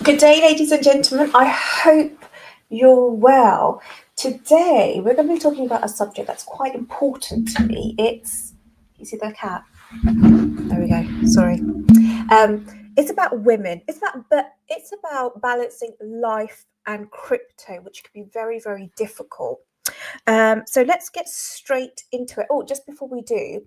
Good day, ladies and gentlemen. I hope you're well. Today, we're going to be talking about a subject that's quite important to me. You see the cat? There we go. Sorry. It's about women. It's about balancing life and crypto, which can be very, very difficult. So let's get straight into it. Oh, just before we do,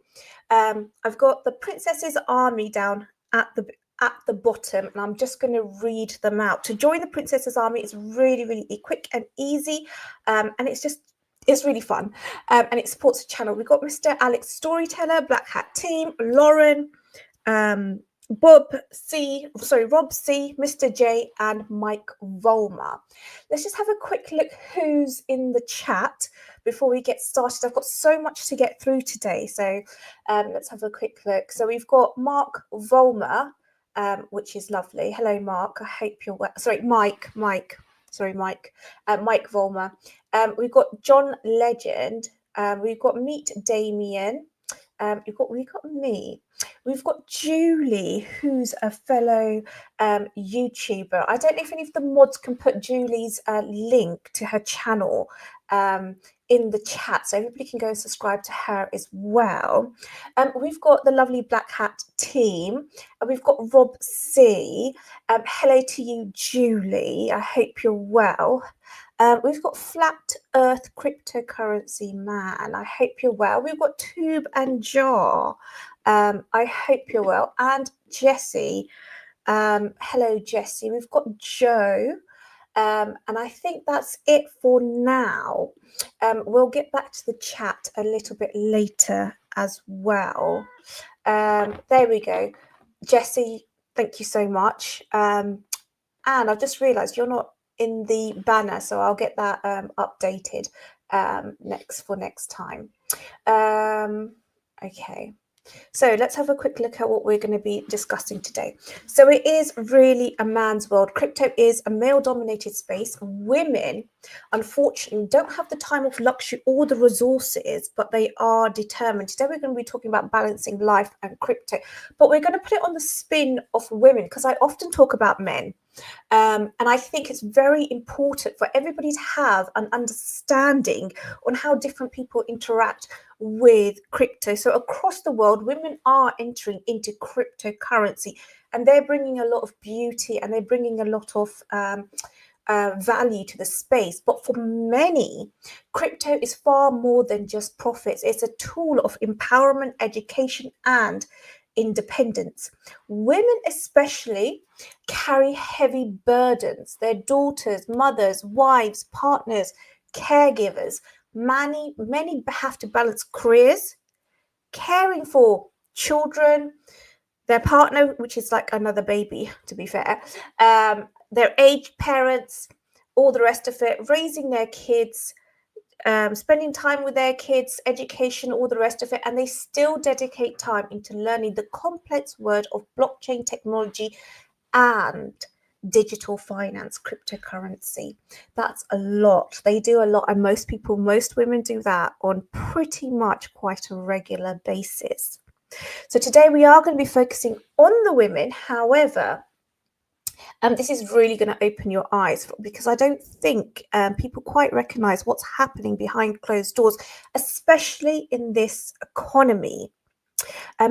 I've got the Princess's Army down at the bottom, and I'm just going to read them out. To join the Princess's Army is really, really quick and easy, and it's really fun, and it supports the channel. We've got Mr. Alex Storyteller, Black Hat Team, Lauren, Rob C, Mr. J, and Mike Volmer. Let's just have a quick look who's in the chat before we get started. I've got so much to get through today, so let's have a quick look. So we've got Mark Volmer, which is lovely. Hello, Mark. I hope you're well. Sorry, Mike. Sorry, Mike. Mike Volmer. We've got John Legend. We've got Meet Damien. We've got me. We've got Julie, who's a fellow YouTuber. I don't know if any of the mods can put Julie's link to her channel in the chat, so everybody can go and subscribe to her as well. We've got the lovely Black Hat Team, and we've got Rob C. Hello to you, Julie. I hope you're well. We've got Flat Earth Cryptocurrency Man. I hope you're well. We've got Tube and Jar. I hope you're well. And Jessie. Hello, Jessie. We've got Joe. And I think that's it for now. We'll get back to the chat a little bit later as well. There we go. Jessie, thank you so much. And I've just realised you're not in the banner, so I'll get that updated next time. Okay. So let's have a quick look at what we're going to be discussing today. So it is really a man's world. Crypto is a male-dominated space. Women, unfortunately, don't have the time of luxury or the resources, but they are determined. Today we're going to be talking about balancing life and crypto, but we're going to put it on the spin of women, because I often talk about men. And I think it's very important for everybody to have an understanding on how different people interact with crypto. So across the world, women are entering into cryptocurrency, and they're bringing a lot of beauty, and they're bringing a lot of value to the space. But for many, crypto is far more than just profits. It's a tool of empowerment, education, and independence. Women especially carry heavy burdens. Their daughters, mothers, wives, partners, caregivers. Many have to balance careers, caring for children, their partner, which is like another baby, to be fair, their aged parents, all the rest of it, raising their kids, spending time with their kids, education, all the rest of it, and they still dedicate time into learning the complex world of blockchain technology and digital finance, cryptocurrency. That's a lot. They do a lot, and most women do that on pretty much quite a regular basis. So today we are going to be focusing on the women. However, this is really going to open your eyes, because I don't think people quite recognize what's happening behind closed doors, especially in this economy.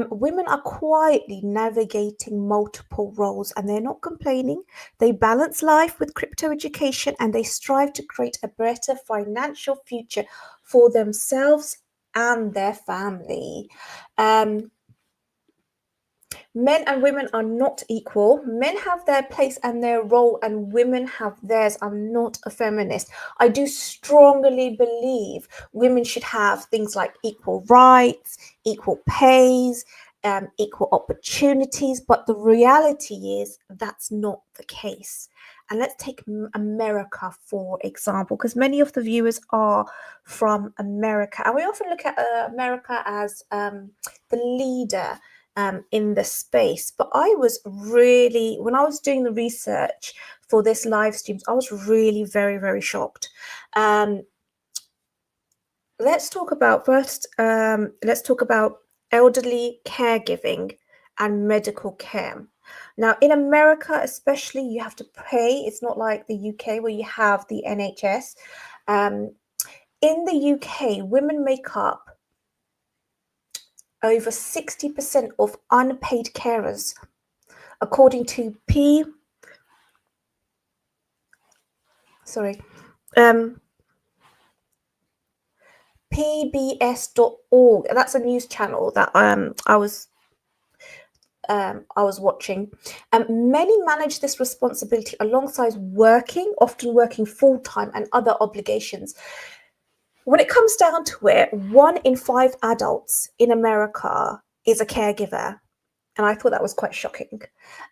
Women are quietly navigating multiple roles, and they're not complaining. They balance life with crypto education, and they strive to create a better financial future for themselves and their family. Men and women are not equal. Men have their place and their role, and women have theirs. I'm not a feminist. I do strongly believe women should have things like equal rights, equal pays, equal opportunities, but the reality is that's not the case. And let's take America, for example, because many of the viewers are from America, and we often look at America as the leader in the space. But I was really, when I was doing the research for this live streams, I was really very, very shocked. Let's talk about elderly caregiving and medical care. Now, in America, especially, you have to pay. It's not like the UK where you have the NHS. In the UK, women make up over 60% of unpaid carers, according to pbs.org. That's a news channel that I was watching. Many manage this responsibility alongside often working full-time and other obligations. When it comes down to it, 1 in 5 adults in America is a caregiver. And I thought that was quite shocking.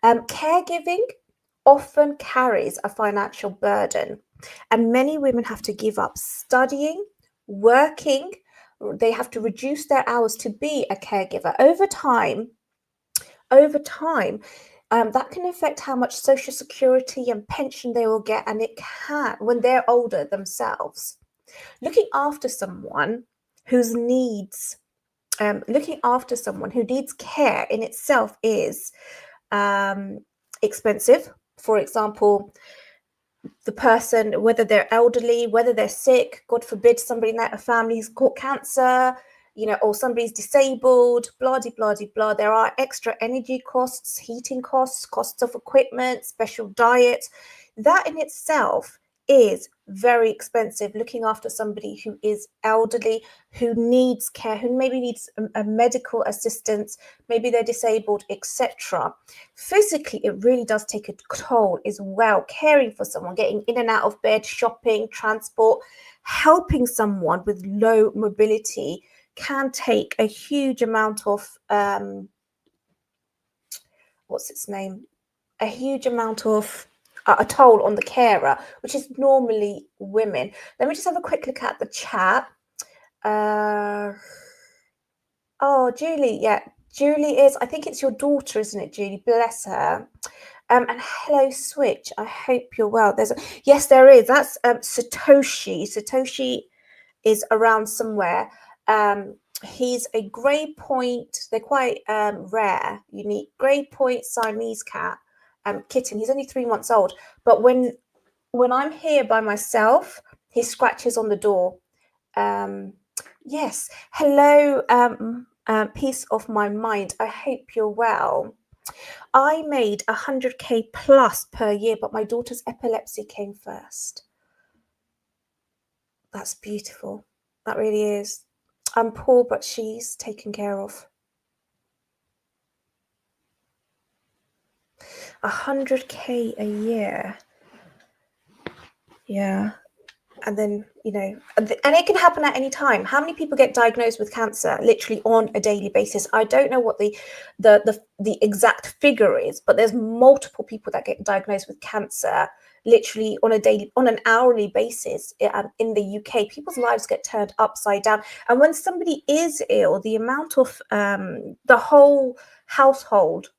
Caregiving often carries a financial burden, and many women have to give up studying, working. They have to reduce their hours to be a caregiver. Over time, that can affect how much social security and pension they will get, and it can, when they're older themselves. Looking after someone who needs care in itself is expensive. For example, the person, whether they're elderly, whether they're sick, God forbid, somebody in that family's caught cancer, or somebody's disabled, blah, de, blah, de, blah. There are extra energy costs, heating costs, costs of equipment, special diet. That in itself is very expensive. Looking after somebody who is elderly, who needs care, who maybe needs a medical assistance, maybe they're disabled, etc. Physically, it really does take a toll as well. Caring for someone, getting in and out of bed, shopping, transport, helping someone with low mobility can take a huge amount of a toll on the carer, which is normally women. Let me just have a quick look at the chat. Julie, yeah, Julie is, I think it's your daughter, isn't it, Julie? Bless her. And hello, Switch. I hope you're well. Yes, there is. That's Satoshi. Satoshi is around somewhere. He's a grey point. They're quite rare, unique grey point Siamese cat kitten. He's only 3 months old, but when I'm here by myself, he scratches on the door. Yes. Hello, peace of my mind. I hope you're well. I made 100k plus per year, but my daughter's epilepsy came first. That's beautiful. That really is. I'm poor, but she's taken care of. 100k a year. Yeah. And then, and it can happen at any time. How many people get diagnosed with cancer literally on a daily basis? I don't know what the exact figure is, but there's multiple people that get diagnosed with cancer literally on an hourly basis in the UK. People's lives get turned upside down. And when somebody is ill, the amount of the whole household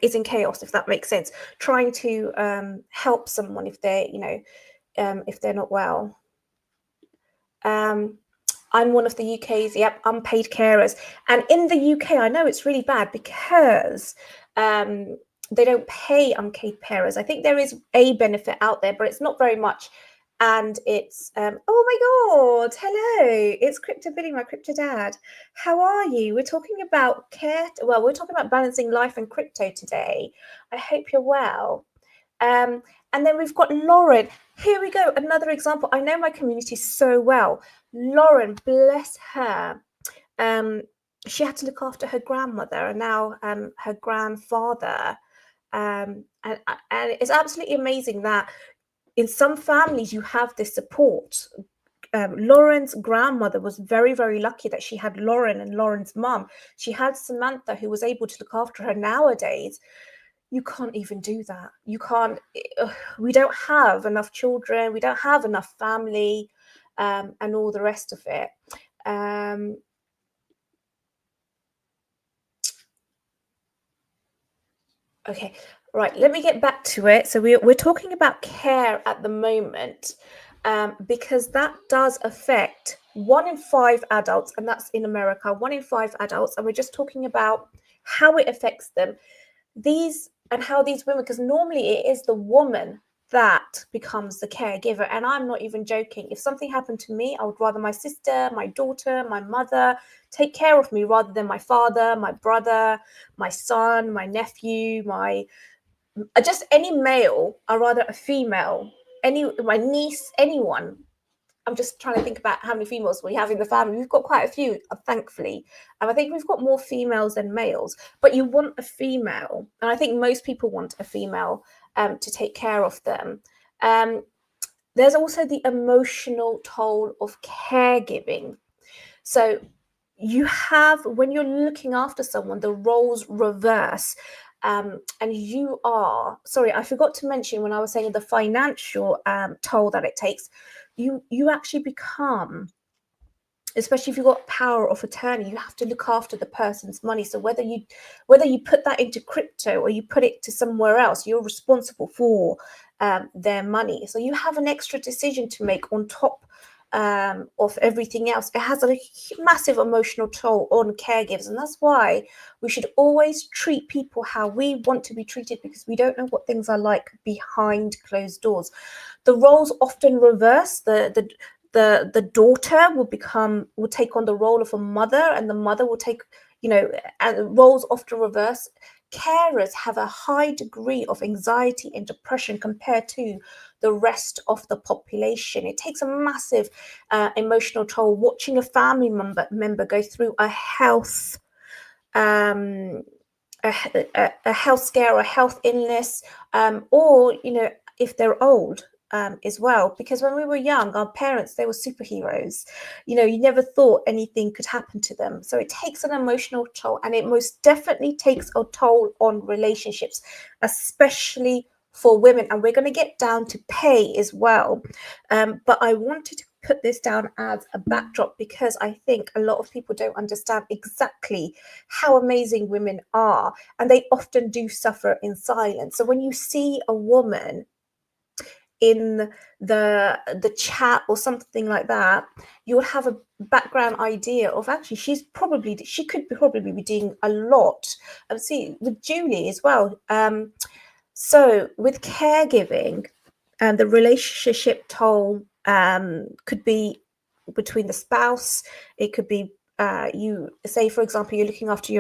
is in chaos, if that makes sense. Trying to help someone if they're not well. I'm one of the UK's unpaid carers, and in the UK I know it's really bad because they don't pay unpaid carers. I think there is a benefit out there, but it's not very much. And it's oh my god, hello, it's Crypto Billy, my crypto dad. How are you? We're talking about we're talking about balancing life and crypto today. I hope you're well. And then we've got Lauren. Here we go, another example. I know my community so well. Lauren, bless her. She had to look after her grandmother and now her grandfather. And it's absolutely amazing that in some families you have this support. Lauren's grandmother was very, very lucky that she had Lauren and Lauren's mum. She had Samantha, who was able to look after her. Nowadays, you can't even do that. You can't. We don't have enough children. We don't have enough family, and all the rest of it. Okay, right. Let me get back to it. So we're talking about care at the moment, because that does affect 1 in 5 adults, and that's in America, 1 in 5 adults, and we're just talking about how it affects them. These and how these women, because normally it is the woman that becomes the caregiver, and I'm not even joking. If something happened to me, I would rather my sister, my daughter, my mother take care of me rather than my father, my brother, my son, my nephew, just any male. I'd rather a female, my niece, anyone. I'm just trying to think about how many females we have in the family. We've got quite a few, thankfully. I think we've got more females than males, but you want a female. And I think most people want a female to take care of them. There's also the emotional toll of caregiving. So you have, when you're looking after someone, the roles reverse. And you are, sorry, I forgot to mention when I was saying the financial toll that it takes, you actually become, especially if you've got power of attorney, you have to look after the person's money. So whether you put that into crypto or you put it to somewhere else, you're responsible for their money. So you have an extra decision to make on top of everything else. It has a massive emotional toll on caregivers, and that's why we should always treat people how we want to be treated, because we don't know what things are like behind closed doors. The roles often reverse. The daughter will take on the role of a mother, and the mother will take, and roles often reverse. Carers have a high degree of anxiety and depression compared to the rest of the population. It takes a massive emotional toll watching a family member go through a health health scare or a health illness, or if they're old as well. Because when we were young, our parents, they were superheroes. You never thought anything could happen to them. So it takes an emotional toll, and it most definitely takes a toll on relationships, especially for women. And we're going to get down to pay as well. But I wanted to put this down as a backdrop because I think a lot of people don't understand exactly how amazing women are, and they often do suffer in silence. So when you see a woman in the chat or something like that, you'll have a background idea of actually she could probably be doing a lot. And see with Julie as well. So with caregiving, and the relationship toll could be between the spouse. It could be you say, for example, you're looking after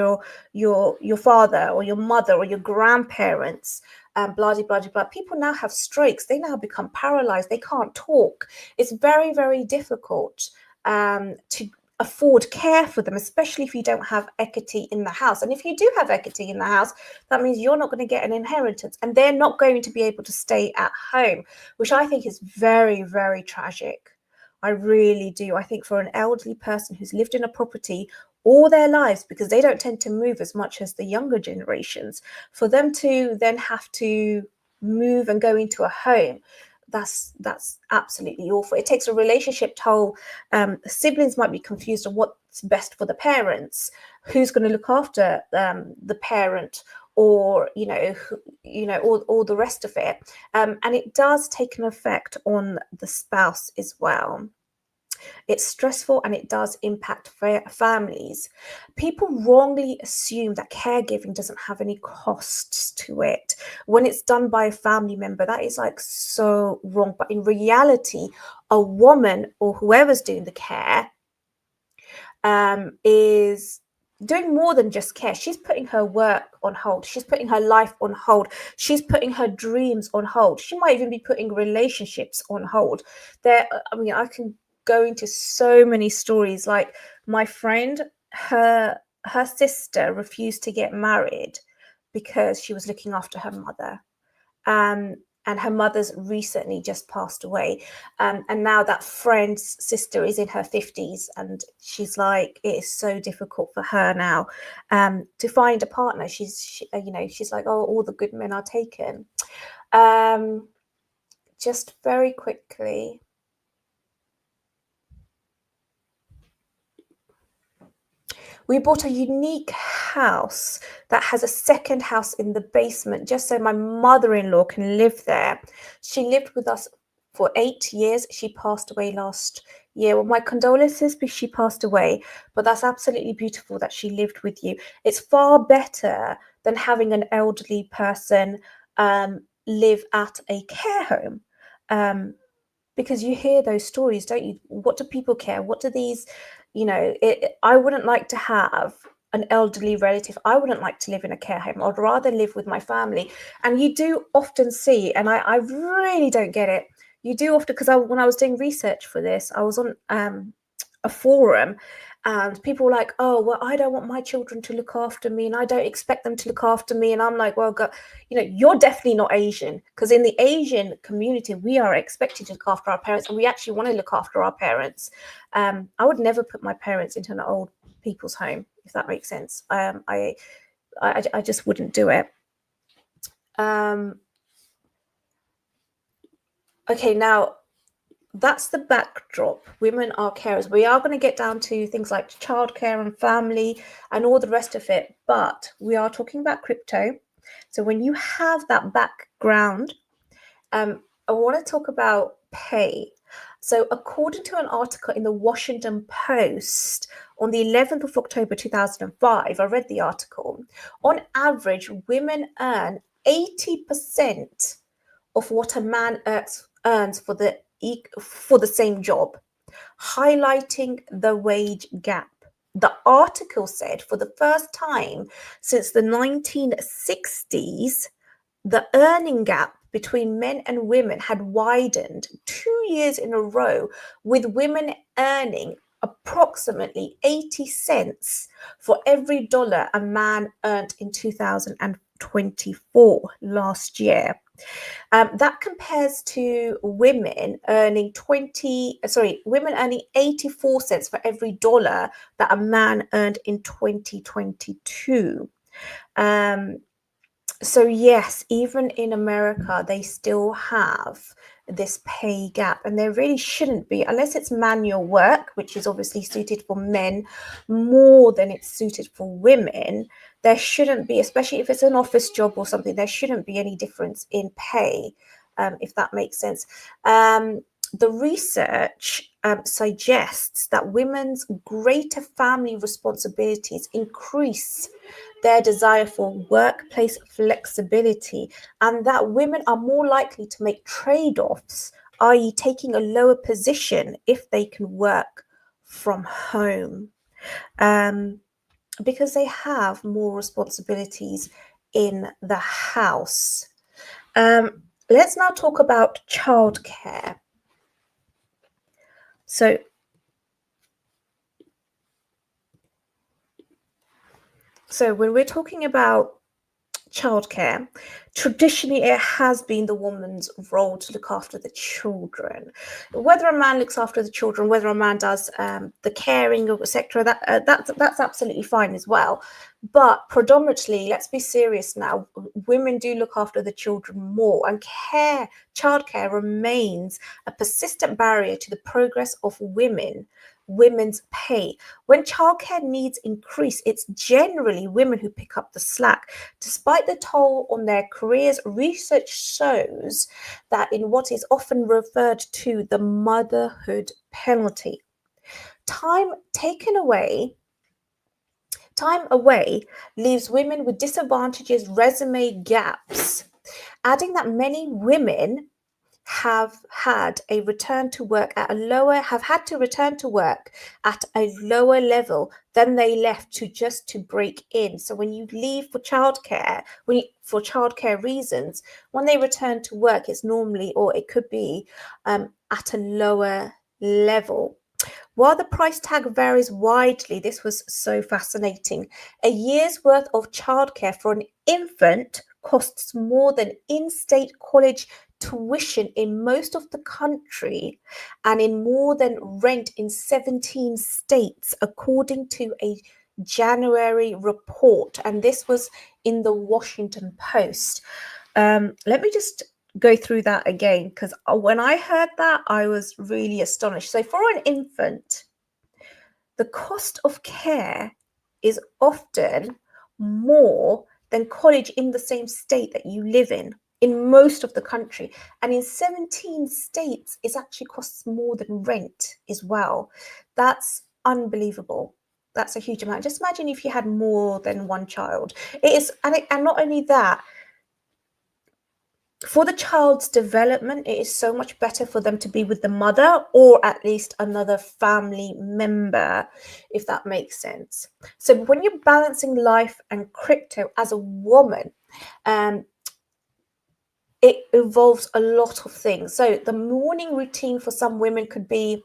your father or your mother or your grandparents, blah, blah, blah, blah. People now have strokes. They now become paralyzed. They can't talk. It's very, very difficult to afford care for them, especially if you don't have equity in the house. And if you do have equity in the house, that means you're not going to get an inheritance, and they're not going to be able to stay at home, which I think is very, very tragic. I really do. I think for an elderly person who's lived in a property all their lives, because they don't tend to move as much as the younger generations, for them to then have to move and go into a home, that's absolutely awful. It takes a relationship toll. Siblings might be confused on what's best for the parents, who's going to look after the parent, or all the rest of it, and it does take an effect on the spouse as well. It's stressful, and it does impact families. People wrongly assume that caregiving doesn't have any costs to it when it's done by a family member. That is like so wrong. But in reality, a woman or whoever's doing the care is doing more than just care. She's putting her work on hold. She's putting her life on hold. She's putting her dreams on hold. She might even be putting relationships on hold. I can go into so many stories. Like my friend, her sister refused to get married because she was looking after her mother. And her mother's recently just passed away. And now that friend's sister is in her 50s, and she's like, it is so difficult for her now to find a partner. She's like, oh, all the good men are taken. Just very quickly. We bought a unique house that has a second house in the basement, just so my mother-in-law can live there. She lived with us for 8 years. She passed away last year. Well, my condolences, because she passed away, but that's absolutely beautiful that she lived with you. It's far better than having an elderly person live at a care home. Because you hear those stories, don't you? What do people care? What do these, I wouldn't like to have an elderly relative. I wouldn't like to live in a care home. I'd rather live with my family. And you do often see, and I really don't get it. You do often, because when I was doing research for this, I was on a forum, and people were like, oh, well, I don't want my children to look after me, and I don't expect them to look after me. And I'm like, well, you're definitely not Asian, because in the Asian community, we are expected to look after our parents, and we actually want to look after our parents. I would never put my parents into an old people's home, if that makes sense. I just wouldn't do it. Okay, now that's the backdrop. Women are carers. We are going to get down to things like childcare and family and all the rest of it, but we are talking about crypto. So when you have that background, I want to talk about pay. So according to an article in the Washington Post on the 11th of October 2005, I read the article. On average, women earn 80% of what a man earns for the same job, highlighting the wage gap. The article said for the first time since the 1960s, the earning gap between men and women had widened 2 years in a row, with women earning approximately 80 cents for every dollar a man earned in 2024 last year. That compares to women earning 84 cents for every dollar that a man earned in 2022. So yes, even in America, they still have this pay gap, and there really shouldn't be, unless it's manual work, which is obviously suited for men more than it's suited for women. There shouldn't be, especially if it's an office job or something, there shouldn't be any difference in pay, if that makes sense. The research suggests that women's greater family responsibilities increase their desire for workplace flexibility, and that women are more likely to make trade-offs, i.e. taking a lower position if they can work from home, because they have more responsibilities in the house. Let's now talk about childcare. So when we're talking about childcare, traditionally it has been the woman's role to look after the children. Whether a man looks after the children, whether a man does the caring, etc., that's absolutely fine as well. But predominantly, let's be serious now, women do look after the children more, and childcare remains a persistent barrier to the progress of women's pay. When childcare needs increase, it's generally women who pick up the slack. Despite the toll on their careers, research shows that in what is often referred to the motherhood penalty, time away leaves women with disadvantages, resume gaps, adding that many women have had to return to work at a lower level than they left to break in. So when you leave for childcare reasons, when they return to work, it's normally, or it could be, at a lower level. While the price tag varies widely, this was so fascinating. A year's worth of childcare for an infant costs more than in-state college tuition in most of the country, and in more than rent in 17 states, according to a January report. And this was in the Washington Post. Let me just go through that again, because when I heard that, I was really astonished. So for an infant, the cost of care is often more than college in the same state that you live in. in most of the country. And in 17 states, it actually costs more than rent as well. That's unbelievable. That's a huge amount. Just imagine if you had more than one child. It is, and not only that, for the child's development, it is so much better for them to be with the mother or at least another family member, if that makes sense. So when you're balancing life and crypto as a woman, it involves a lot of things. So the morning routine for some women could be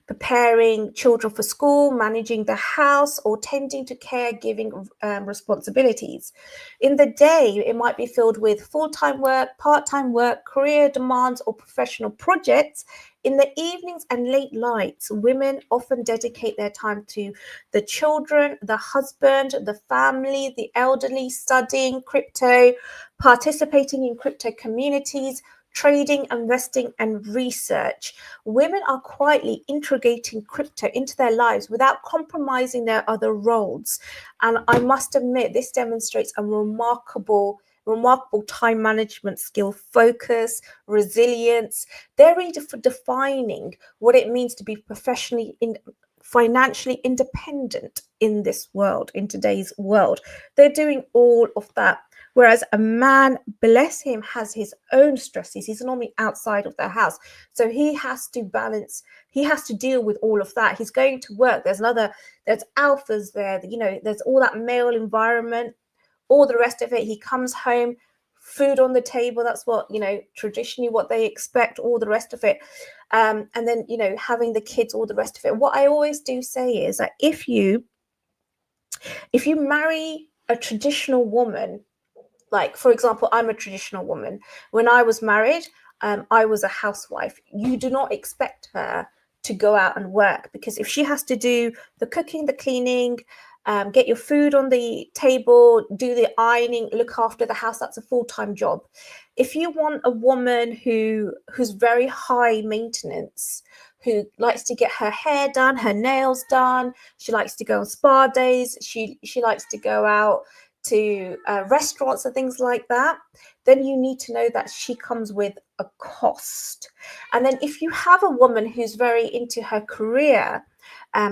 preparing children for school, managing the house, or tending to caregiving responsibilities. In the day, it might be filled with full-time work, part-time work, career demands, or professional projects. In the evenings and late nights, women often dedicate their time to the children, the husband, the family, the elderly, studying crypto, participating in crypto communities, trading, investing, and research. Women are quietly integrating crypto into their lives without compromising their other roles. And I must admit, this demonstrates a remarkable time management skill, focus, resilience. They're redefining what it means to be financially independent in this world, in today's world. They're doing all of that. Whereas a man, bless him, has his own stresses. He's normally outside of the house. So he has to balance, he has to deal with all of that. He's going to work. There's alphas there, there's all that male environment, all the rest of it. He comes home, food on the table. That's what, traditionally what they expect, all the rest of it. And then, having the kids, all the rest of it. What I always do say is that if you marry a traditional woman, like, for example, I'm a traditional woman. When I was married, I was a housewife. You do not expect her to go out and work, because if she has to do the cooking, the cleaning, get your food on the table, do the ironing, look after the house, that's a full-time job. If you want a woman who's very high maintenance, who likes to get her hair done, her nails done, she likes to go on spa days, she likes to go out to restaurants and things like that, then you need to know that she comes with a cost. And then if you have a woman who's very into her career,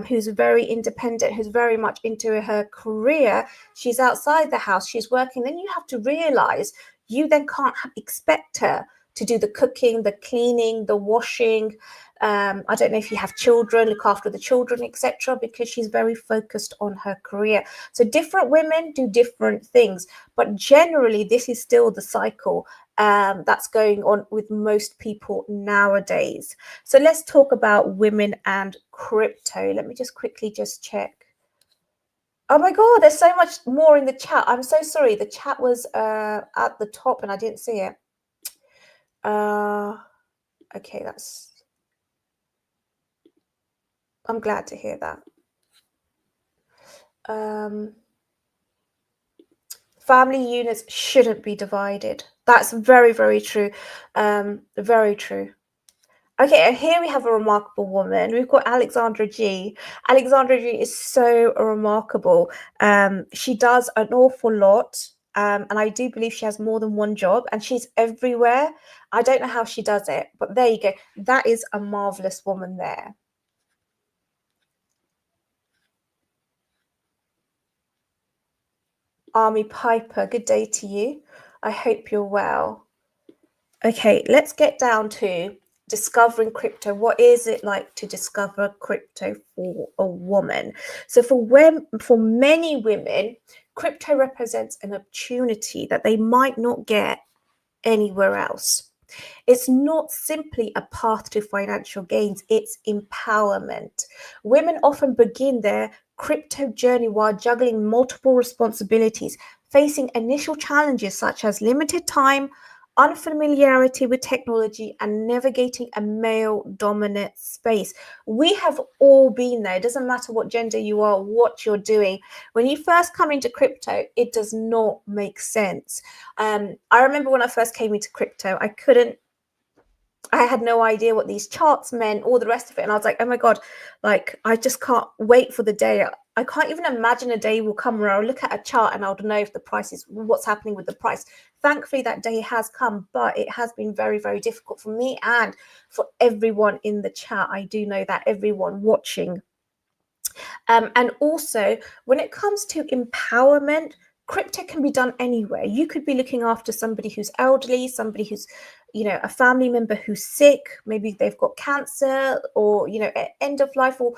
who's very independent, who's very much into her career, she's outside the house, she's working, then you have to realize you then can't expect her to do the cooking, the cleaning, the washing. I don't know if you have children, look after the children, etc., because she's very focused on her career. So different women do different things, but generally this is still the cycle that's going on with most people nowadays. So let's talk about women and crypto. Let me just quickly check. Oh my God, there's so much more in the chat. I'm so sorry. The chat was at the top and I didn't see it. Okay, I'm glad to hear that. Family units shouldn't be divided. That's very, very true. Very true. Okay, and here we have a remarkable woman. We've got Alexandra G. Alexandra G is so remarkable. She does an awful lot. And I do believe she has more than one job, and she's everywhere. I don't know how she does it, but there you go. That is a marvelous woman there. Army Piper, good day to you. I hope you're well. Okay, let's get down to discovering crypto. What is it like to discover crypto for a woman? So for many women, crypto represents an opportunity that they might not get anywhere else. It's not simply a path to financial gains, it's empowerment. Women often begin their crypto journey while juggling multiple responsibilities, facing initial challenges such as limited time, unfamiliarity with technology, and navigating a male-dominant space. We have all been there. It doesn't matter what gender you are, what you're doing. When you first come into crypto, it does not make sense. I remember when I first came into crypto, I couldn't I had no idea what these charts meant, all the rest of it. And I was like, oh my God, like, I just can't wait for the day. I can't even imagine a day will come where I'll look at a chart and I'll know if the price is what's happening with the price. Thankfully, that day has come, but it has been very, very difficult for me and for everyone in the chat. I do know that everyone watching. And also, when it comes to empowerment, crypto can be done anywhere. You could be looking after somebody who's elderly, somebody who's, a family member who's sick, maybe they've got cancer or, end of life, or,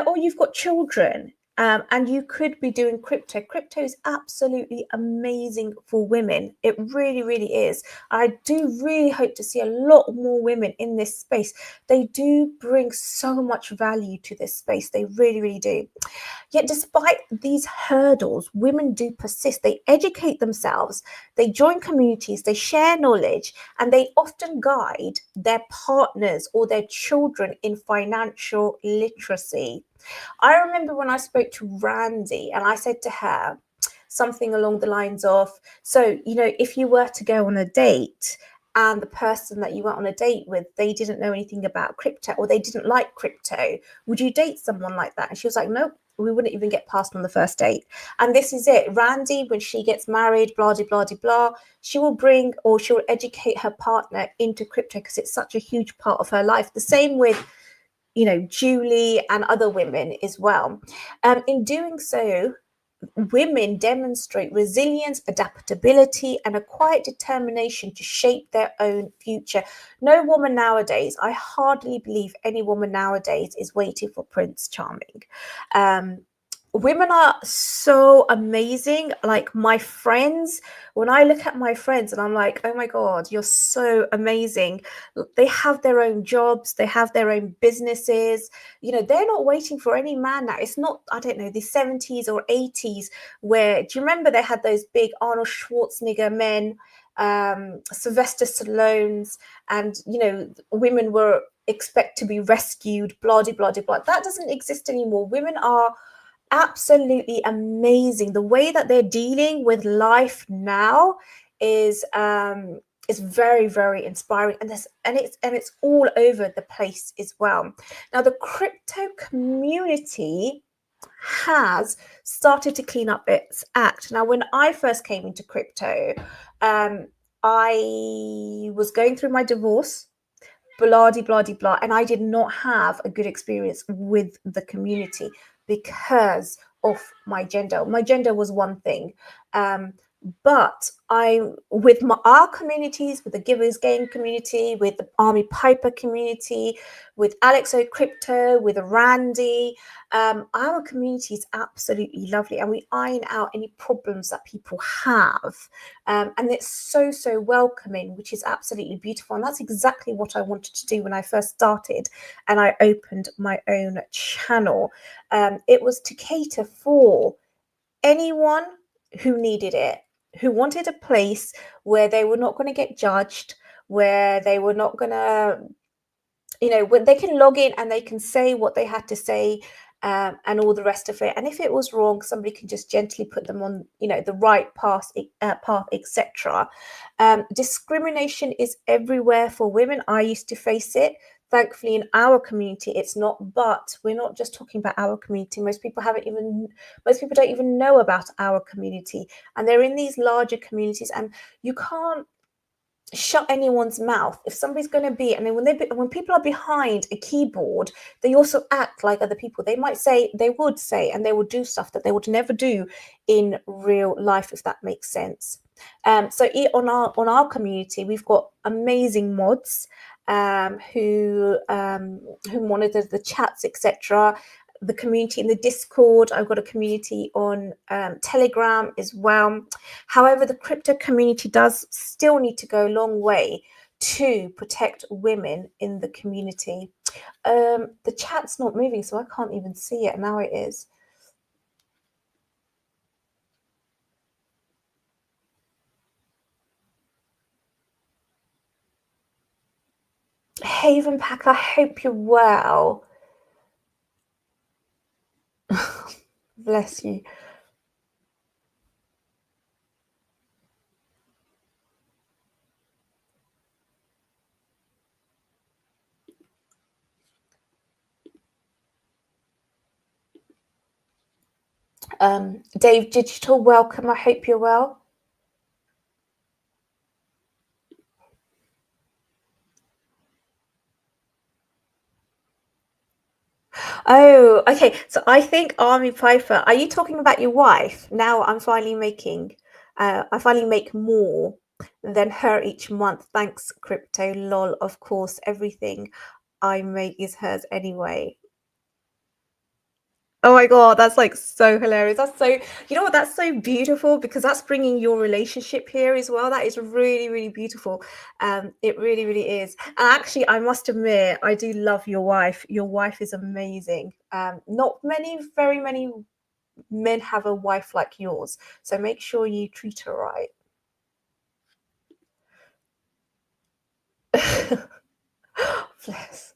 or you've got children. And you could be doing crypto. Crypto is absolutely amazing for women. It really, really is. I do really hope to see a lot more women in this space. They do bring so much value to this space. They really, really do. Yet, despite these hurdles, women do persist. They educate themselves, they join communities, they share knowledge, and they often guide their partners or their children in financial literacy. I remember when I spoke to Randy and I said to her something along the lines of, so, if you were to go on a date and the person that you went on a date with, they didn't know anything about crypto or they didn't like crypto, would you date someone like that? And she was like, nope, we wouldn't even get past on the first date. And this is it. Randy, when she gets married, blah, blah, blah, blah, she will bring or she will educate her partner into crypto because it's such a huge part of her life. The same with, Julie and other women as well. In doing so, women demonstrate resilience, adaptability, and a quiet determination to shape their own future. No woman nowadays, I hardly believe any woman nowadays is waiting for Prince Charming. Women are so amazing. Like my friends, when I look at my friends and I'm like, oh my God, you're so amazing. They have their own jobs, they have their own businesses. They're not waiting for any man now. It's not, I don't know, the 70s or 80s where, do you remember they had those big Arnold Schwarzenegger men, Sylvester Stallone's, and, women were expect to be rescued, blah, blah, blah, blah. That doesn't exist anymore. Women are absolutely amazing. The way that they're dealing with life now is very, very inspiring, and it's all over the place as well. Now, the crypto community has started to clean up its act. Now, when I first came into crypto, I was going through my divorce, blah, blah, blah, and I did not have a good experience with the community because of my gender. My gender was one thing. But with our communities, with the Givers Game community, with the Army Piper community, with Alex Crypto, with Randy, our community is absolutely lovely, and we iron out any problems that people have. And it's so, so welcoming, which is absolutely beautiful. And that's exactly what I wanted to do when I first started and I opened my own channel. It was to cater for anyone who needed it, who wanted a place where they were not going to get judged, where they were not going to, when they can log in and they can say what they had to say, and all the rest of it. And if it was wrong, somebody can just gently put them on, the right path, etc. Discrimination is everywhere for women. I used to face it. Thankfully, in our community, it's not. But we're not just talking about our community. Most people don't even know about our community, and they're in these larger communities, and you can't shut anyone's mouth. If somebody's going to be, and then when people are behind a keyboard, they also act like other people. They would say and they will do stuff that they would never do in real life, if that makes sense. So on our community, we've got amazing mods who monitor the chats, etc. The community in the Discord. I've got a community on Telegram as well. However, the crypto community does still need to go a long way to protect women in the community. The chat's not moving, so I can't even see it. Now it is. Haven Pack, I hope you're well. Bless you. Dave Digital, welcome. I hope you're well. Oh, okay. So I think Army Piper, are you talking about your wife? Now I finally make more than her each month. Thanks, crypto. Lol. Of course, everything I make is hers anyway. Oh my God, that's like so hilarious. That's so, you know what? That's so beautiful because that's bringing your relationship here as well. That is really, really beautiful. It really, really is. And actually, I must admit, I do love your wife. Your wife is amazing. Not many, very many men have a wife like yours. So make sure you treat her right. Bless.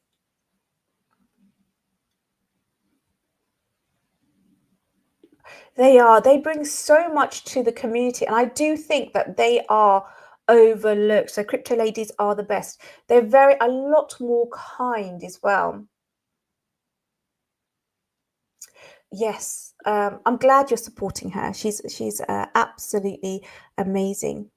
They are. They bring so much to the community, and I do think that they are overlooked. So crypto ladies are the best. They're a lot more kind as well. Yes, I'm glad you're supporting her. She's absolutely amazing.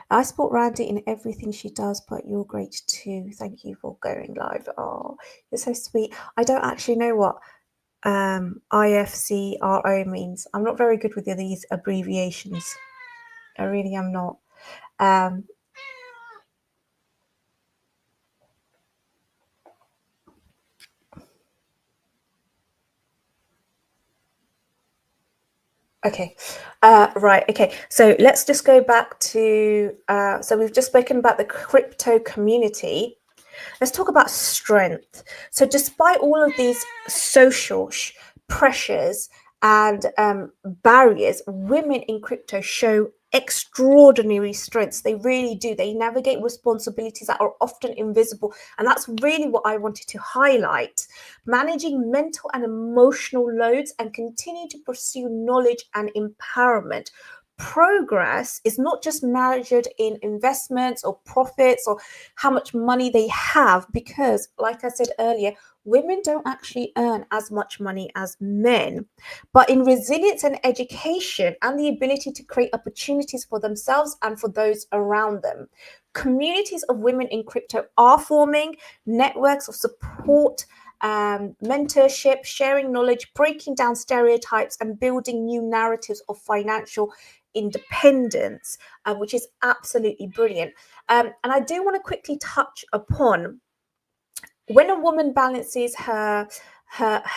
I support Randy in everything she does, but you're great too. Thank you for going live. Oh, you're so sweet. I don't actually know what IFCRO means. I'm not very good with these abbreviations. I really am not. Um, okay. Right. Okay. So let's just go back to, so we've just spoken about the crypto community. Let's talk about strength. So despite all of these social pressures and barriers, women in crypto show extraordinary strengths. They really do. They navigate responsibilities that are often invisible. And that's really what I wanted to highlight. Managing mental and emotional loads and continue to pursue knowledge and empowerment. Progress is not just measured in investments or profits or how much money they have, because, like I said earlier, women don't actually earn as much money as men, but in resilience and education and the ability to create opportunities for themselves and for those around them. Communities of women in crypto are forming networks of support, mentorship, sharing knowledge, breaking down stereotypes, and building new narratives of financial independence, which is absolutely brilliant. And I do want to quickly touch upon when a woman balances her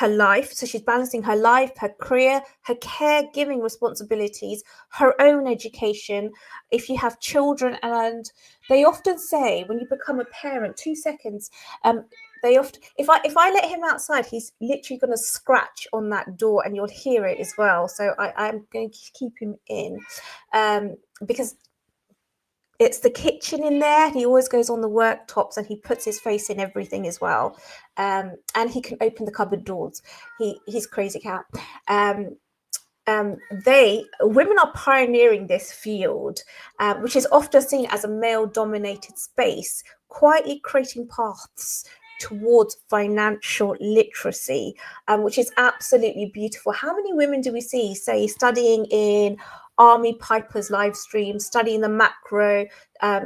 life, so she's balancing her life, her career, her caregiving responsibilities, her own education. If you have children, and they often say when you become a parent, 2 seconds, they often, if I let him outside, he's literally going to scratch on that door and you'll hear it as well. So I'm going to keep him in, because it's the kitchen in there. He always goes on the worktops and he puts his face in everything as well. And he can open the cupboard doors. He's crazy cat. Women are pioneering this field, which is often seen as a male-dominated space, quietly creating paths towards financial literacy, which is absolutely beautiful. How many women do we see, say, studying in Army Piper's live stream, studying the macro,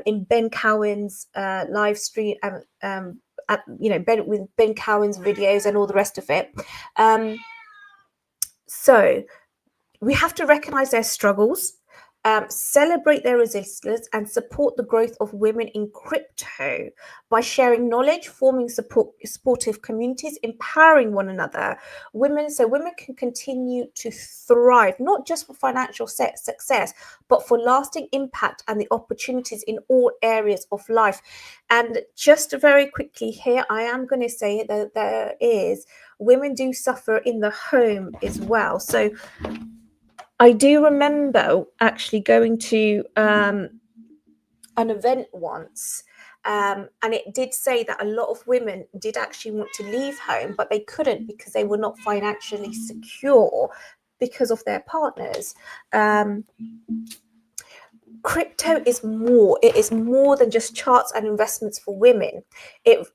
in Ben Cowan's live stream, with Ben Cowan's videos and all the rest of it. So we have to recognize their struggles, celebrate their resilience, and support the growth of women in crypto by sharing knowledge, forming supportive communities, empowering one another. Women can continue to thrive, not just for financial success, but for lasting impact and the opportunities in all areas of life. And just very quickly here, I am going to say that women do suffer in the home as well. So I do remember actually going to an event once, and it did say that a lot of women did actually want to leave home, but they couldn't because they were not financially secure because of their partners. Crypto is more. It is more than just charts and investments for women. It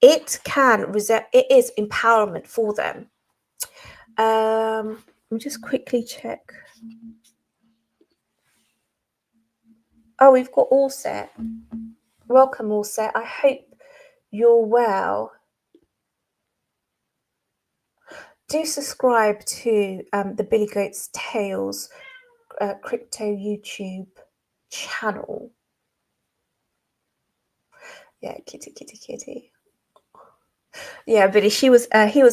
is empowerment for them. me just quickly check. Oh, we've got All Set. Welcome, All Set. I hope you're well. Do subscribe to the Billy Goat's Tales crypto YouTube channel. Yeah, kitty. Yeah, Billy, he was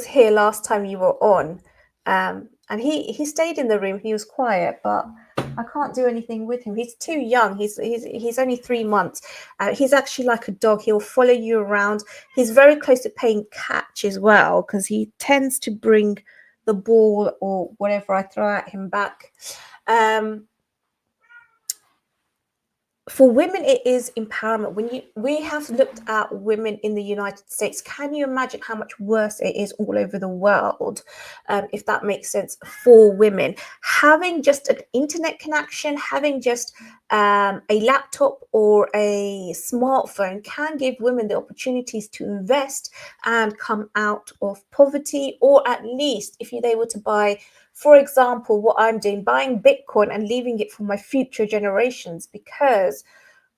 here last time you were on, and he stayed in the room. He was quiet, but I can't do anything with him. He's too young. He's only 3 months. He's actually like a dog. He'll follow you around. He's very close to playing catch as well, because he tends to bring the ball or whatever I throw at him back. For women, it is empowerment. We have looked at women in the United States. Can you imagine how much worse it is all over the world? If that makes sense, for women, having just an internet connection, having just a laptop or a smartphone can give women the opportunities to invest and come out of poverty, or at least if they were to buy, for example, what I'm doing, buying Bitcoin and leaving it for my future generations, because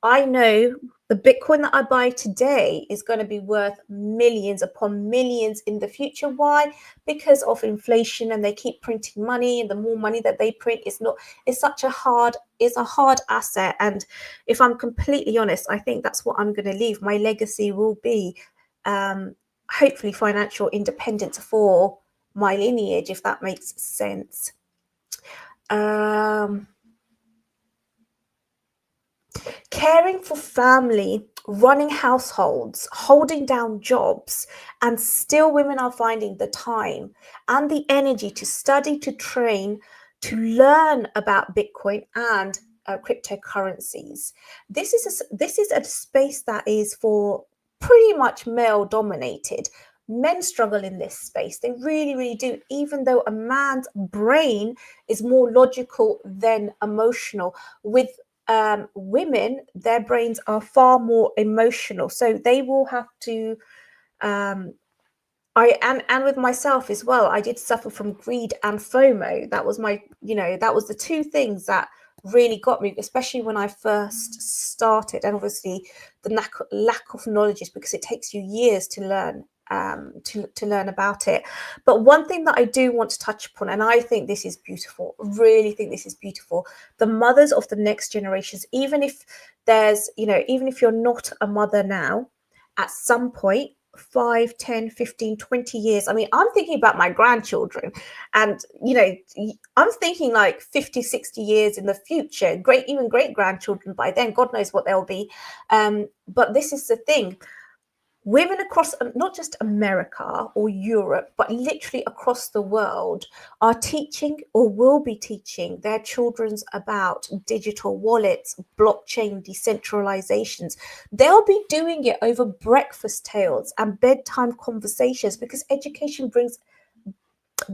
I know the Bitcoin that I buy today is going to be worth millions upon millions in the future. Why? Because of inflation, and they keep printing money, and the more money that they print it's a hard asset. And if I'm completely honest, I think that's what I'm going to leave. My legacy will be hopefully financial independence for my lineage, if that makes sense. Caring for family, running households, holding down jobs, and still women are finding the time and the energy to study, to train, to learn about Bitcoin and cryptocurrencies. This is a space that is for pretty much male dominated. Men struggle in this space. They really, really do. Even though a man's brain is more logical than emotional, with women, their brains are far more emotional. So they will have to and with myself as well, I did suffer from greed and FOMO. That was that was the two things that really got me, especially when I first started. And obviously the lack of knowledge is because it takes you years to learn to learn about it. But one thing that I do want to touch upon, and I think this is beautiful, really think this is beautiful, the mothers of the next generations, even if even if you're not a mother now, at some point, 5, 10, 15, 20 years. I mean, I'm thinking about my grandchildren, and I'm thinking like 50, 60 years in the future, even great grandchildren by then. God knows what they'll be. But this is the thing. Women across not just America or Europe, but literally across the world are teaching, or will be teaching, their children about digital wallets, blockchain, decentralizations. They'll be doing it over breakfast tales and bedtime conversations, because education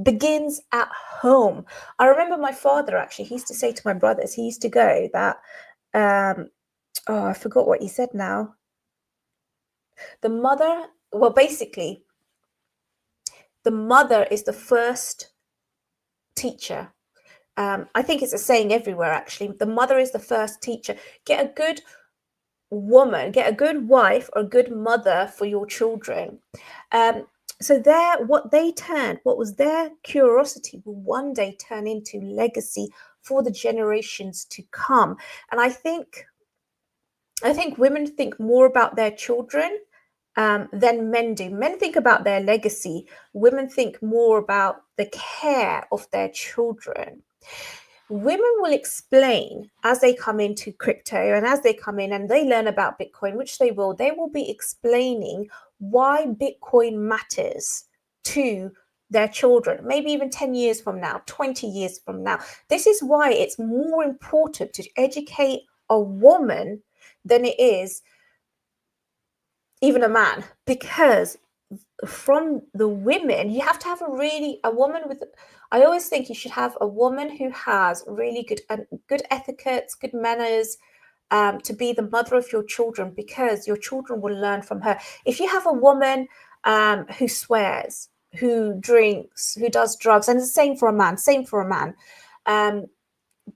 begins at home. I remember my father, actually, he used to say to my brothers, he used to go that, I forgot what he said now. The mother is the first teacher. I think it's a saying everywhere, actually. The mother is the first teacher. Get a good woman, get a good wife or a good mother for your children. So what was their curiosity will one day turn into legacy for the generations to come. And I think women think more about their children than men do. Men think about their legacy. Women think more about the care of their children. Women will explain as they come into crypto, and as they come in and they learn about Bitcoin, which they will be explaining why Bitcoin matters to their children, maybe even 10 years from now, 20 years from now. This is why it's more important to educate a woman than it is even a man, because from the women, you have to have a woman with, I always think you should have a woman who has really good etiquettes, good manners, to be the mother of your children, because your children will learn from her. If you have a woman who swears, who drinks, who does drugs, and the same for a man.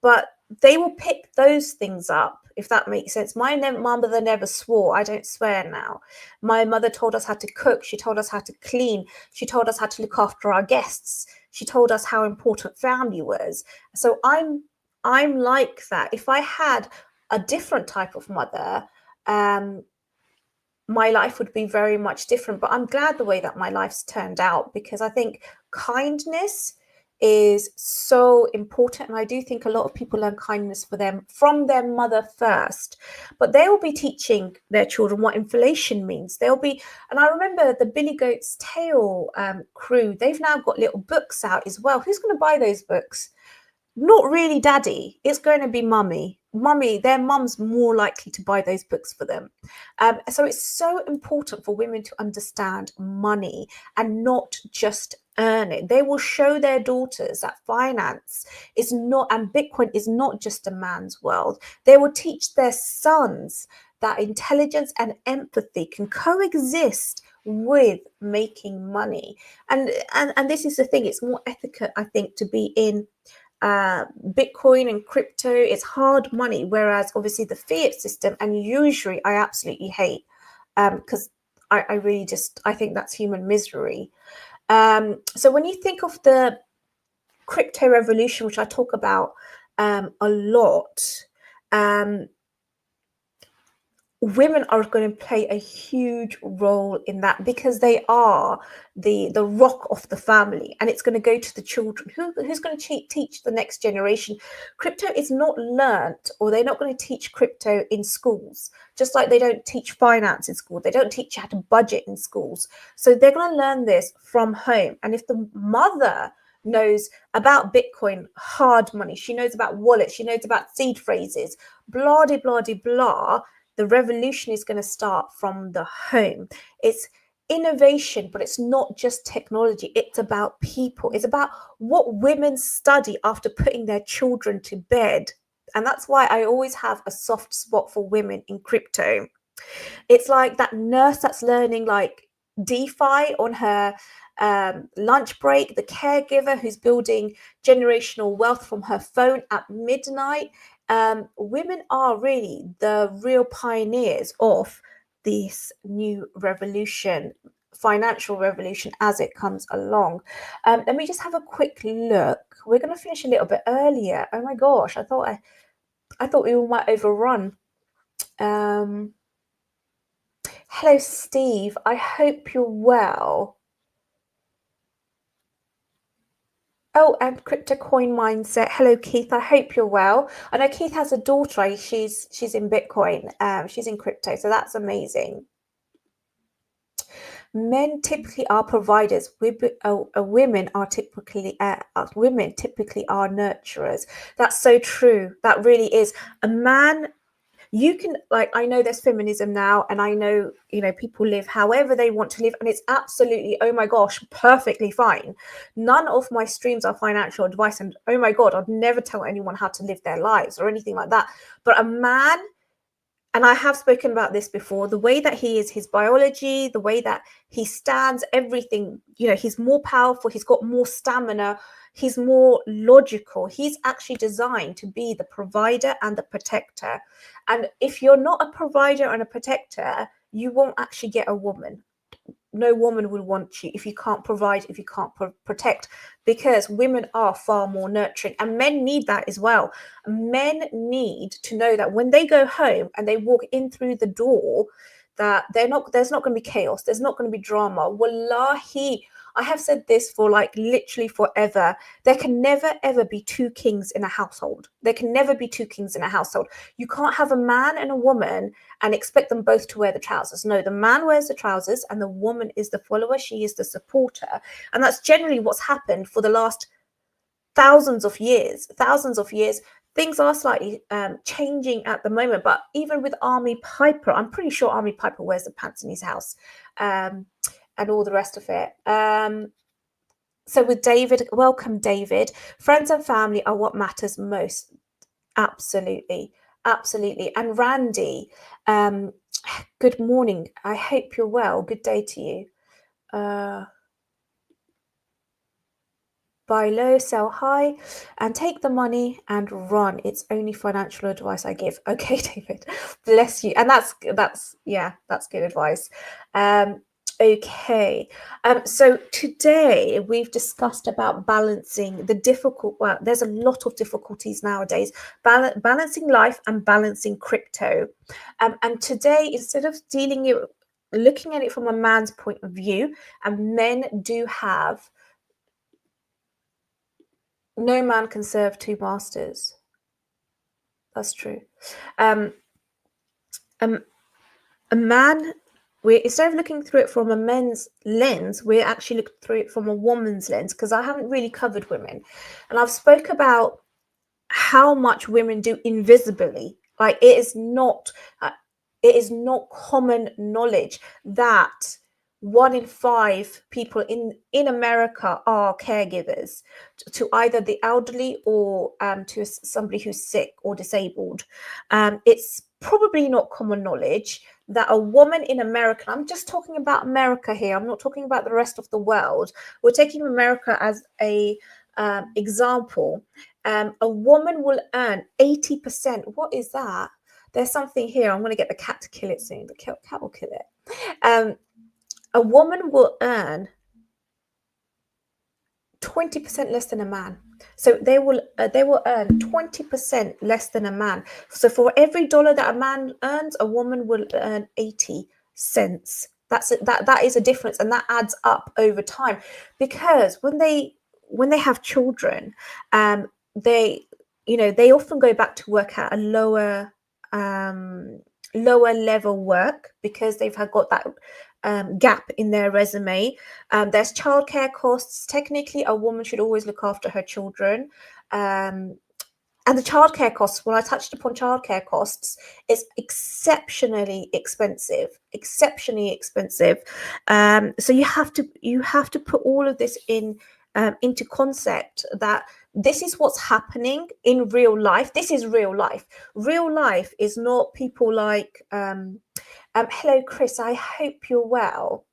But they will pick those things up, if that makes sense. My mother never swore. I don't swear now. My mother told us how to cook. She told us how to clean. She told us how to look after our guests. She told us how important family was. So I'm like that. If I had a different type of mother, my life would be very much different. But I'm glad the way that my life's turned out, because I think kindness is so important. And I do think a lot of people learn kindness from their mother first, but they will be teaching their children what inflation means. And I remember the Billy Goat's Tail crew, they've now got little books out as well. Who's going to buy those books? Not really daddy. It's going to be mummy. Their mum's more likely to buy those books for them. So it's so important for women to understand money and not just earn it. They will show their daughters that finance is not, and Bitcoin is not just a man's world. They will teach their sons that intelligence and empathy can coexist with making money. And this is the thing, it's more ethical, I think, to be in Bitcoin and crypto. It's hard money, whereas obviously the fiat system and usury I absolutely hate, because I really I think that's human misery. So when you think of the crypto revolution, which I talk about a lot, women are going to play a huge role in that, because they are the rock of the family, and it's going to go to the children. Who's going to teach the next generation? Crypto is not learnt, or they're not going to teach crypto in schools, just like they don't teach finance in school. They don't teach how to budget in schools. So they're going to learn this from home. And if the mother knows about Bitcoin, hard money, she knows about wallets, she knows about seed phrases, blah, blah, blah, blah, the revolution is going to start from the home. It's innovation, but it's not just technology. It's about people. It's about what women study after putting their children to bed. And that's why I always have a soft spot for women in crypto. It's like that nurse that's learning like DeFi on her lunch break, the caregiver who's building generational wealth from her phone at midnight. Women are really the real pioneers of this new revolution, financial revolution, as it comes along. Let me just have a quick look. We're going to finish a little bit earlier. Oh my gosh, I thought we all might overrun. Hello, Steve. I hope you're well. Oh, and Crypto Coin Mindset. Hello, Keith. I hope you're well. I know Keith has a daughter. She's in Bitcoin. She's in crypto, so that's amazing. Men typically are providers. Women typically are nurturers. That's so true. That really is. A man, you can, like, I know there's feminism now, and I know, people live however they want to live, and it's absolutely, oh my gosh, perfectly fine. None of my streams are financial advice, and oh my God, I'd never tell anyone how to live their lives or anything like that. But a man, and I have spoken about this before, the way that he is, his biology, the way that he stands, everything, he's more powerful, he's got more stamina, he's more logical. He's actually designed to be the provider and the protector. And if you're not a provider and a protector, you won't actually get a woman. No woman will want you if you can't provide, if you can't protect, because women are far more nurturing, and men need that as well. Men need to know that when they go home and they walk in through the door, that there's not going to be chaos, there's not going to be drama. Wallahi, I have said this for like literally forever. There can never ever be two kings in a household. There can never be two kings in a household. You can't have a man and a woman and expect them both to wear the trousers. No, the man wears the trousers and the woman is the follower. She is the supporter. And that's generally what's happened for the last thousands of years. Things are slightly changing at the moment, but even with Army Piper, I'm pretty sure Army Piper wears the pants in his house. And all the rest of it. So with David, welcome, David. Friends and family are what matters most. Absolutely. And Randy, good morning. I hope you're well. Good day to you. buy low, sell high, and take the money and run. It's only financial advice I give. Okay, David, bless you. And that's good advice. Okay. So today we've discussed about balancing the difficult. Well, there's a lot of difficulties nowadays. Balancing life and balancing crypto. And today, instead of looking at it from a man's point of view, and men do have. No man can serve two masters. That's true. Um, a man, instead of looking through it from a men's lens, we're actually looking through it from a woman's lens, because I haven't really covered women, and I've spoke about how much women do invisibly. Like it is not common knowledge that 1 in 5 people in America are caregivers to either the elderly or to somebody who's sick or disabled. It's probably not common knowledge that a woman in America, I'm just talking about America here, I'm not talking about the rest of the world. We're taking America as a example. A woman will earn 80%. What is that? There's something here. I'm going to get the cat to kill it soon. The cat will kill it. A woman will earn 20% less than a man. So they will earn 20% less than a man. So for every dollar that a man earns, a woman will earn 80 cents. That is a difference, and that adds up over time, because when they have children, they often go back to work at a lower level work, because they've got that gap in their resume. There's childcare costs. Technically, a woman should always look after her children. And the childcare costs, when I touched upon childcare costs, is exceptionally expensive. So you have to put all of this into concept, that this is what's happening in real life. This is real life. Real life is not people like hello Chris, I hope you're well.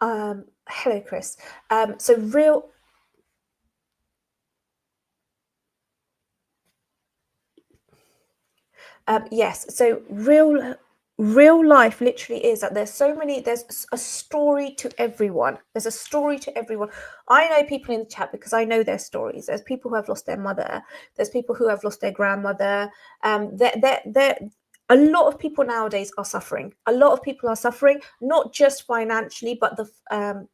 Hello Chris. So real yes, so real life literally is that there's a story to everyone. There's a story to everyone. I know people in the chat because I know their stories. There's people who have lost their mother. There's people who have lost their grandmother. A lot of people nowadays are suffering. A lot of people are suffering, not just financially, but the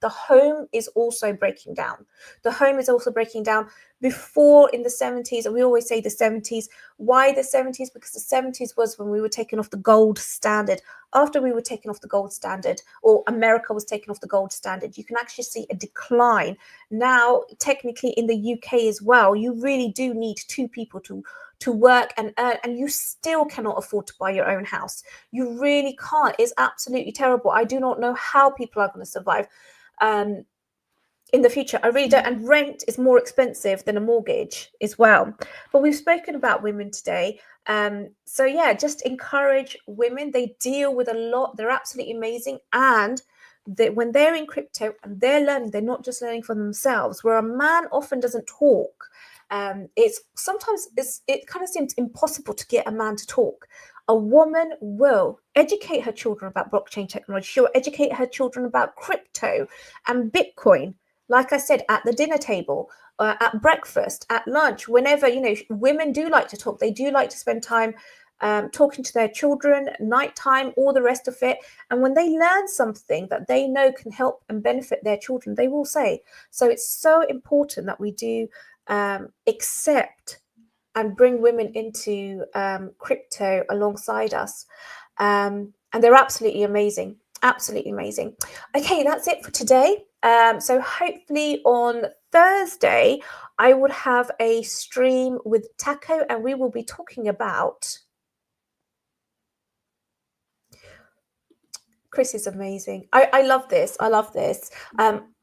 home is also breaking down. The home is also breaking down. Before, in the 70s, and we always say the 70s. Why the 70s? Because the 70s was when we were taken off the gold standard. After we were taken off the gold standard, or America was taken off the gold standard, you can actually see a decline. Now, technically in the UK as well, you really do need two people to work and earn, and you still cannot afford to buy your own house. You really can't. It's absolutely terrible. I do not know how people are going to survive in the future. I really don't. And rent is more expensive than a mortgage as well. But we've spoken about women today. So yeah, just encourage women. They deal with a lot. They're absolutely amazing. And when they're in crypto and they're learning, they're not just learning for themselves, where a man often doesn't talk. It kind of seems impossible to get a man to talk. A woman will educate her children about blockchain technology. She'll educate her children about crypto and Bitcoin. Like I said, at the dinner table, at breakfast, at lunch, whenever, women do like to talk. They do like to spend time talking to their children, nighttime, all the rest of it. And when they learn something that they know can help and benefit their children, they will say. So it's so important that we do accept and bring women into crypto alongside us. And they're absolutely amazing. Absolutely amazing. Okay, that's it for today. So hopefully on Thursday, I would have a stream with Taco, and we will be talking about... Chris is amazing. I love this. I love this.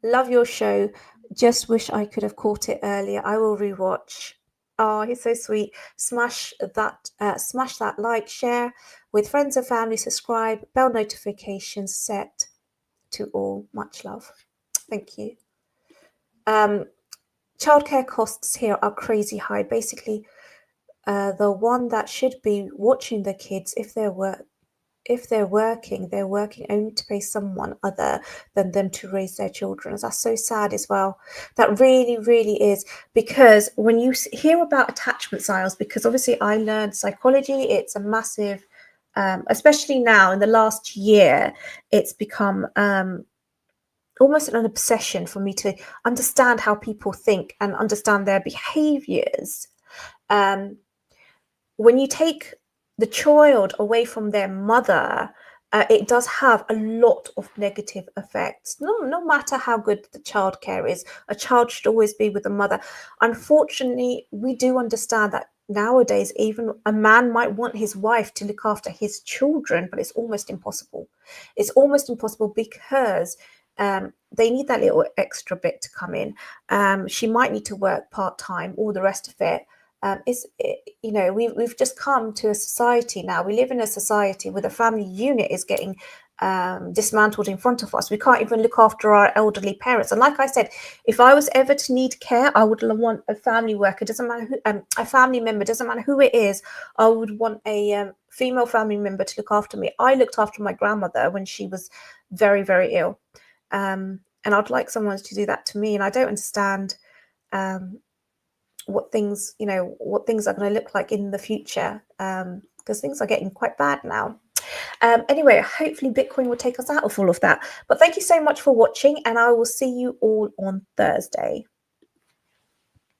Love your show. Just wish I could have caught it earlier. I will rewatch. Oh, he's so sweet. Smash that like, share with friends and family, subscribe, bell notifications set to all. Much love. Thank you. Childcare costs here are crazy high. Basically, the one that should be watching the kids, if they're working, they're working only to pay someone other than them to raise their children. That's so sad as well. That really, really is, because when you hear about attachment styles, because obviously I learned psychology, it's a massive, especially now in the last year, it's become almost an obsession for me to understand how people think and understand their behaviors. Um, when you take the child away from their mother, it does have a lot of negative effects. No matter how good the childcare is, a child should always be with the mother. Unfortunately, we do understand that nowadays, even a man might want his wife to look after his children, but it's almost impossible. It's almost impossible because they need that little extra bit to come in. She might need to work part-time, all the rest of it. We've just come to a society now. We live in a society where the family unit is getting dismantled in front of us. We can't even look after our elderly parents. And like I said, if I was ever to need care, I would want a family worker. Doesn't matter who, a family member. Doesn't matter who it is. I would want a female family member to look after me. I looked after my grandmother when she was very, very ill, and I'd like someone to do that to me. And I don't understand. What things are going to look like in the future, because things are getting quite bad now. Anyway, hopefully Bitcoin will take us out of all of that. But thank you so much for watching, and I will see you all on Thursday.